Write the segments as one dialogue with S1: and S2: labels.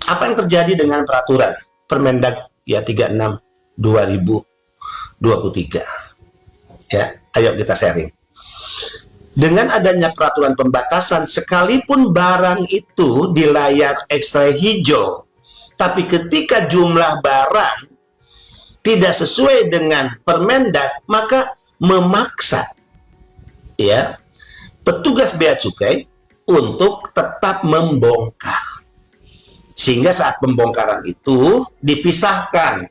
S1: Apa yang terjadi dengan peraturan Permendag ya 36 2023? Ya, ayo kita sharing. Dengan adanya peraturan pembatasan, sekalipun barang itu di layar X-ray hijau, tapi ketika jumlah barang tidak sesuai dengan Permendag, maka memaksa ya petugas bea cukai untuk tetap membongkar. Sehingga saat pembongkaran itu dipisahkan.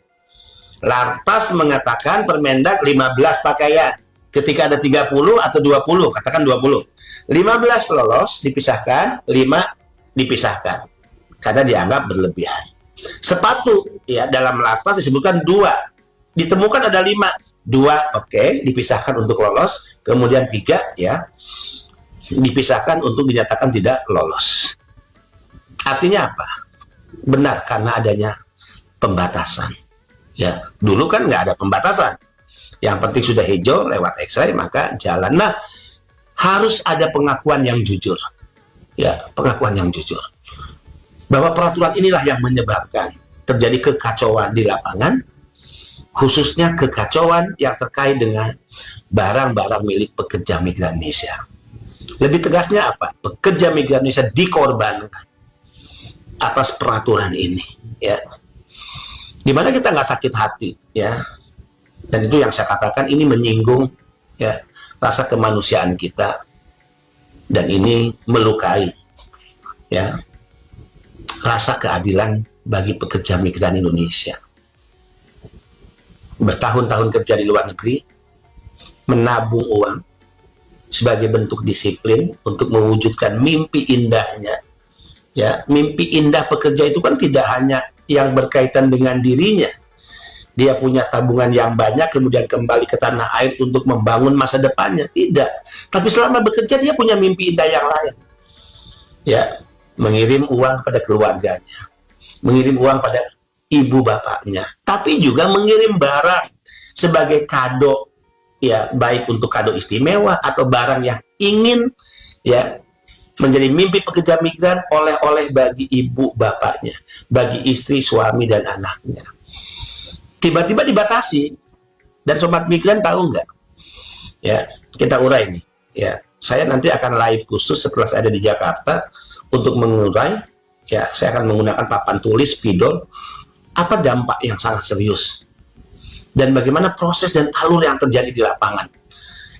S1: Lantas mengatakan Permendag 15 pakaian. Ketika ada 30 atau 20, katakan 20. 15 lolos dipisahkan, 5 dipisahkan. Karena dianggap berlebihan. Sepatu ya dalam Lantas disebutkan 2. Ditemukan ada 5. 2 oke, dipisahkan untuk lolos, kemudian 3 ya dipisahkan untuk dinyatakan tidak lolos. Artinya apa? Benar, karena adanya pembatasan. Ya, dulu kan nggak ada pembatasan. Yang penting sudah hijau lewat X-ray maka jalan. Nah, harus ada pengakuan yang jujur. Ya, pengakuan yang jujur. Bahwa peraturan inilah yang menyebabkan terjadi kekacauan di lapangan, khususnya kekacauan yang terkait dengan barang-barang milik pekerja migran Indonesia. Lebih tegasnya apa? Pekerja migran Indonesia dikorbankan atas peraturan ini, ya. Dimana kita nggak sakit hati, ya. Dan itu yang saya katakan ini menyinggung, ya, rasa kemanusiaan kita, dan ini melukai, ya, rasa keadilan bagi pekerja migran Indonesia. Bertahun-tahun kerja di luar negeri, menabung uang sebagai bentuk disiplin untuk mewujudkan mimpi indahnya. Ya, mimpi indah pekerja itu kan tidak hanya yang berkaitan dengan dirinya. Dia punya tabungan yang banyak, kemudian kembali ke tanah air untuk membangun masa depannya. Tidak. Tapi selama bekerja dia punya mimpi indah yang lain. Ya, mengirim uang pada keluarganya, mengirim uang pada ibu bapaknya, tapi juga mengirim barang sebagai kado, ya, baik untuk kado istimewa atau barang yang ingin, ya, menjadi mimpi pekerja migran, oleh-oleh bagi ibu bapaknya, bagi istri, suami, dan anaknya. Tiba-tiba dibatasi, dan sobat migran tahu nggak? Ya, kita urai nih. Ya, saya nanti akan live khusus setelah saya ada di Jakarta untuk mengurai. Ya, saya akan menggunakan papan tulis, spidol, apa dampak yang sangat serius, dan bagaimana proses dan alur yang terjadi di lapangan,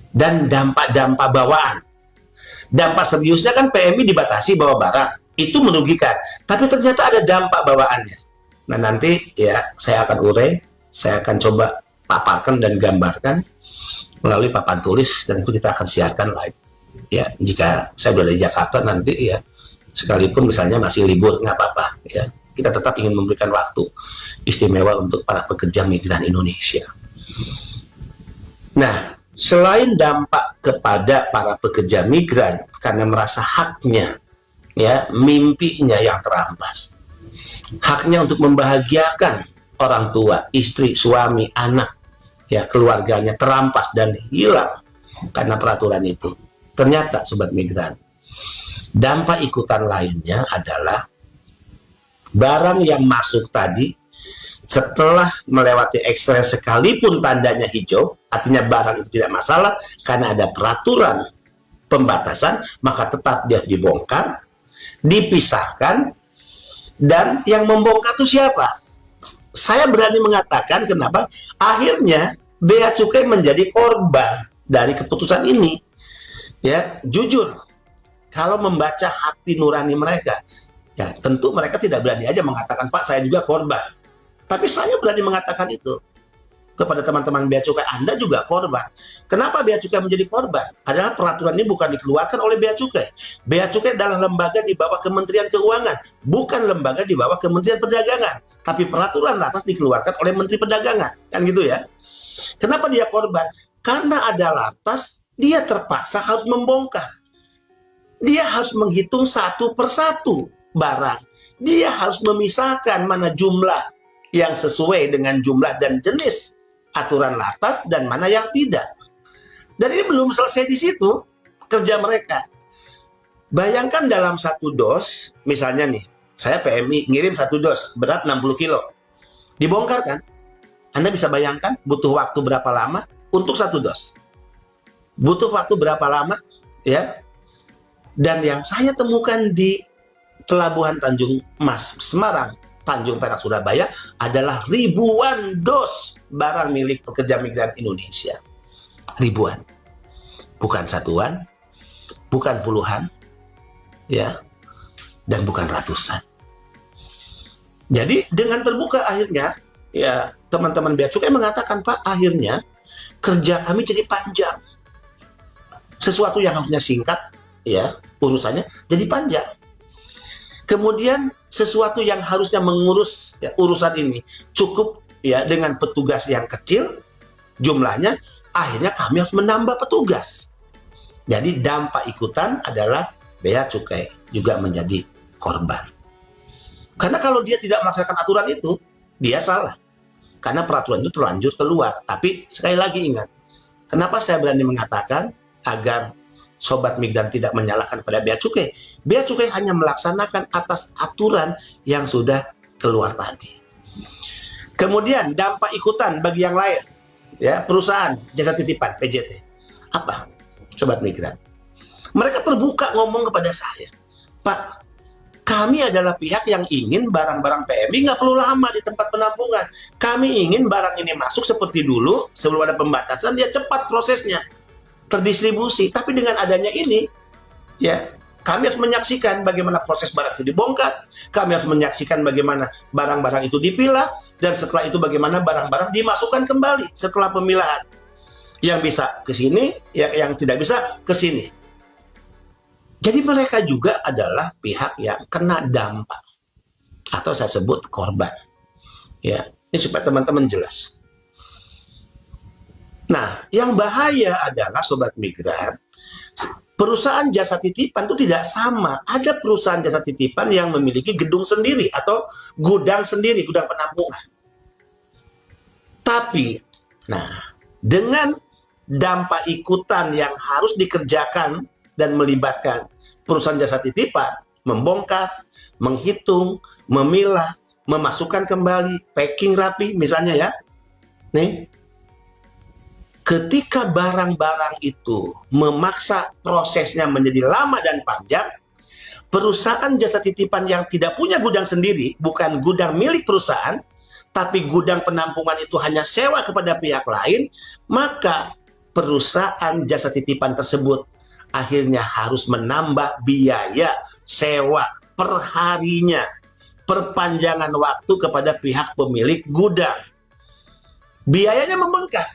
S1: dan dampak-dampak bawaan. Dampak seriusnya kan PMI dibatasi bawa barang, itu merugikan, tapi ternyata ada dampak bawaannya. Nah, nanti ya saya akan urai, saya akan coba paparkan dan gambarkan melalui papan tulis, dan itu kita akan siarkan live. Ya, jika saya berada di Jakarta nanti, ya, sekalipun misalnya masih libur, nggak apa-apa, ya, kita tetap ingin memberikan waktu istimewa untuk para pekerja migran Indonesia. Nah, selain dampak kepada para pekerja migran karena merasa haknya, ya, mimpinya yang terampas, haknya untuk membahagiakan orang tua, istri, suami, anak, ya, keluarganya terampas dan hilang karena peraturan itu. Ternyata sobat migran, dampak ikutan lainnya adalah barang yang masuk tadi setelah melewati X-ray sekalipun tandanya hijau, artinya barang itu tidak masalah karena ada peraturan pembatasan, maka tetap dia dibongkar, dipisahkan, dan yang membongkar itu siapa? Saya berani mengatakan kenapa akhirnya Bea Cukai menjadi korban dari keputusan ini. Ya, jujur, kalau membaca hati nurani mereka, ya tentu mereka tidak berani aja mengatakan, Pak, saya juga korban. Tapi saya berani mengatakan itu kepada teman-teman Bea Cukai, Anda juga korban. Kenapa Bea Cukai menjadi korban? Adalah peraturan ini bukan dikeluarkan oleh Bea Cukai. Bea Cukai adalah lembaga di bawah Kementerian Keuangan, bukan lembaga di bawah Kementerian Perdagangan. Tapi peraturan atas dikeluarkan oleh Menteri Perdagangan, kan gitu ya. Kenapa dia korban? Karena ada Lantas, dia terpaksa harus membongkar. Dia harus menghitung satu persatu barang. Dia harus memisahkan mana jumlah yang sesuai dengan jumlah dan jenis aturan Lantas dan mana yang tidak. Dan ini belum selesai di situ kerja mereka. Bayangkan dalam satu dos, misalnya nih, Saya PMI ngirim 1 dos berat 60 kilo. Dibongkar kan? Anda bisa bayangkan butuh waktu berapa lama untuk 1 dos? Butuh waktu berapa lama? Ya. Dan yang saya temukan di Pelabuhan Tanjung Mas, Semarang, Tanjung Perak, Surabaya adalah ribuan dos barang milik pekerja migran Indonesia. Ribuan. Bukan satuan, bukan puluhan, ya, dan bukan ratusan. Jadi dengan terbuka akhirnya, ya, teman-teman Bea Cukai mengatakan, Pak, akhirnya kerja kami jadi panjang. Sesuatu yang harusnya singkat, ya, urusannya jadi panjang. Kemudian sesuatu yang harusnya mengurus, ya, urusan ini cukup, ya, dengan petugas yang kecil jumlahnya, akhirnya kami harus menambah petugas. Jadi dampak ikutan adalah Bea Cukai juga menjadi korban. Karena kalau dia tidak melaksanakan aturan itu, dia salah. Karena peraturan itu terlanjur keluar. Tapi sekali lagi ingat, kenapa saya berani mengatakan agar sobat migran tidak menyalahkan pada Bea Cukai? Bea Cukai hanya melaksanakan atas aturan yang sudah keluar tadi. Kemudian dampak ikutan bagi yang lain, ya, perusahaan jasa titipan PJT. Apa, sobat migran? Mereka terbuka ngomong kepada saya, Pak, kami adalah pihak yang ingin barang-barang PMI nggak perlu lama di tempat penampungan. Kami ingin barang ini masuk seperti dulu, sebelum ada pembatasan, dia cepat prosesnya, terdistribusi. Tapi dengan adanya ini, ya, kami harus menyaksikan bagaimana proses barang itu dibongkar, kami harus menyaksikan bagaimana barang-barang itu dipilah, dan setelah itu bagaimana barang-barang dimasukkan kembali setelah pemilahan. Yang bisa ke sini, yang tidak bisa ke sini. Jadi mereka juga adalah pihak yang kena dampak, atau saya sebut korban. Ya, ini supaya teman-teman jelas. Nah, yang bahaya adalah sobat migran, perusahaan jasa titipan itu tidak sama. Ada perusahaan jasa titipan yang memiliki gedung sendiri atau gudang sendiri, gudang penampungan. Tapi, nah, dengan dampak ikutan yang harus dikerjakan dan melibatkan perusahaan jasa titipan, membongkar, menghitung, memilah, memasukkan kembali, packing rapi, misalnya ya. Nih, ketika barang-barang itu memaksa prosesnya menjadi lama dan panjang, perusahaan jasa titipan yang tidak punya gudang sendiri, bukan gudang milik perusahaan, tapi gudang penampungan itu hanya sewa kepada pihak lain, maka perusahaan jasa titipan tersebut akhirnya harus menambah biaya sewa per harinya, perpanjangan waktu kepada pihak pemilik gudang. Biayanya membengkak.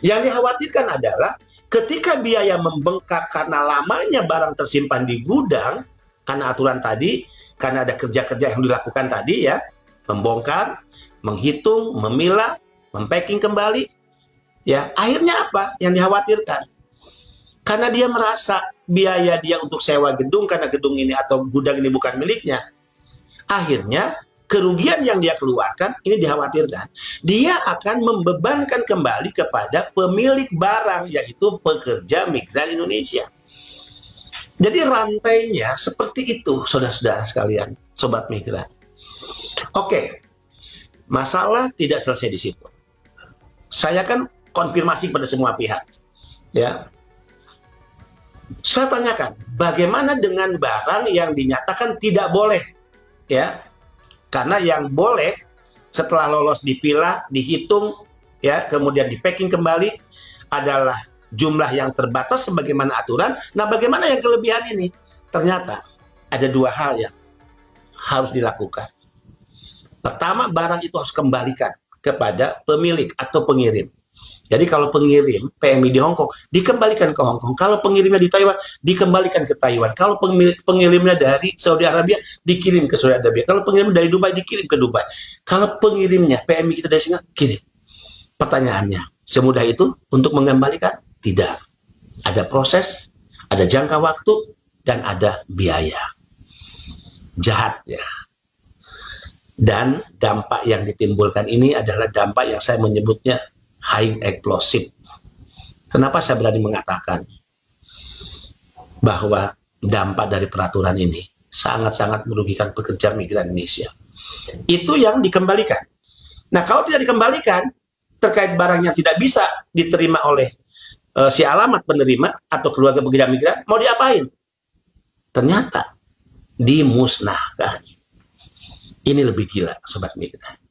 S1: Yang dikhawatirkan adalah ketika biaya membengkak karena lamanya barang tersimpan di gudang, karena aturan tadi, karena ada kerja-kerja yang dilakukan tadi, ya, membongkar, menghitung, memilah, mempacking kembali, ya, akhirnya apa yang dikhawatirkan? Karena dia merasa biaya dia untuk sewa gedung karena gedung ini atau gudang ini bukan miliknya, akhirnya kerugian yang dia keluarkan ini dikhawatirkan dia akan membebankan kembali kepada pemilik barang, yaitu pekerja migran Indonesia. Jadi rantainya seperti itu, saudara-saudara sekalian, sobat migran. Oke, masalah tidak selesai di situ. Saya kan konfirmasi pada semua pihak, ya. Saya tanyakan, bagaimana dengan barang yang dinyatakan tidak boleh, ya? Karena yang boleh setelah lolos dipilah, dihitung, ya, kemudian di-packing kembali adalah jumlah yang terbatas sebagaimana aturan. Nah, bagaimana yang kelebihan ini? Ternyata ada dua hal yang harus dilakukan. Pertama, barang itu harus kembalikan kepada pemilik atau pengirim. Jadi kalau pengirim PMI di Hong Kong, dikembalikan ke Hong Kong. Kalau pengirimnya di Taiwan, dikembalikan ke Taiwan. Kalau pengirimnya dari Saudi Arabia, dikirim ke Saudi Arabia. Kalau pengirimnya dari Dubai, dikirim ke Dubai. Kalau pengirimnya PMI kita dari Singapura, kirim. Pertanyaannya, semudah itu untuk mengembalikan? Tidak. Ada proses, ada jangka waktu, dan ada biaya. Jahat, ya. Dan dampak yang ditimbulkan ini adalah dampak yang saya menyebutnya high explosive. Kenapa saya berani mengatakan bahwa dampak dari peraturan ini sangat-sangat merugikan pekerja migran Indonesia. Itu yang dikembalikan. Nah, kalau tidak dikembalikan, terkait barang yang tidak bisa diterima oleh si alamat penerima atau keluarga pekerja migran, mau diapain? Ternyata dimusnahkan. Ini lebih gila, sobat migran.